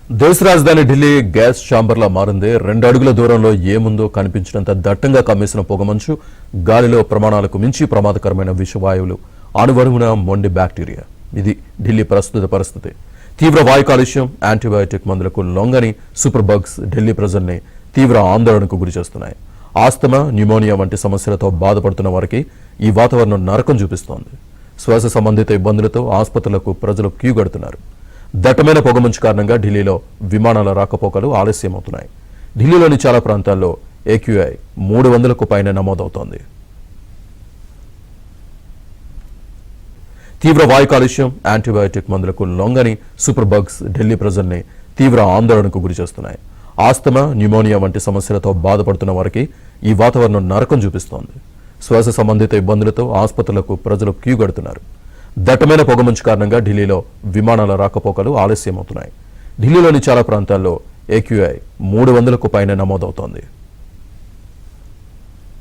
దేశ రాజధాని ఢిల్లీ గ్యాస్ ఛాంబర్లా మారింది. 2 అడుగుల దూరంలో ఏముందో కనిపించినంత దట్టంగా కమ్మేసిన పొగమంచు, గాలిలో ప్రమాణాలకు మించి ప్రమాదకరమైన విషవాయువులు, అణువణువున మొండి బ్యాక్టీరియా. ఇది ఢిల్లీ ప్రస్తుత పరిస్థితి. తీవ్ర వాయు కాలుష్యం, యాంటీబయాటిక్ మందులకు లొంగని సూపర్ బగ్స్ ఢిల్లీ ప్రజల్ని తీవ్ర ఆందోళనకు గురిచేస్తున్నాయి. ఆస్తమా, న్యూమోనియా వంటి సమస్యలతో బాధపడుతున్న వారికి ఈ వాతావరణం నరకం చూపిస్తోంది. శ్వాస సంబంధిత ఇబ్బందులతో ఆసుపత్రులకు ప్రజలు క్యూ కడుతున్నారు. దట్టమైన పొగమంచు కారణంగా ఢిల్లీలో విమానాల రాకపోకలు ఆలస్యమవుతున్నాయి. ఢిల్లీలోని చాలా ప్రాంతాల్లో AQI 300కు పైన నమోదవుతోంది. తీవ్ర వాయు కాలుష్యం, యాంటీబయాటిక్ మందులకు లొంగని సూపర్ బగ్స్ ఢిల్లీ ప్రజల్ని తీవ్ర ఆందోళనకు గురిచేస్తున్నాయి. ఆస్తమా, న్యూమోనియా వంటి సమస్యలతో బాధపడుతున్న వారికి ఈ వాతావరణం నరకం చూపిస్తోంది. శ్వాస సంబంధిత ఇబ్బందులతో ఆసుపత్రులకు ప్రజలు క్యూ కడుతున్నారు. దట్టమైన పొగమంచు కారణంగా ఢిల్లీలో విమానాల రాకపోకలు ఆలస్యమవుతున్నాయి. ఢిల్లీలోని చాలా ప్రాంతాల్లో AQI 300కు పైన నమోదవుతోంది.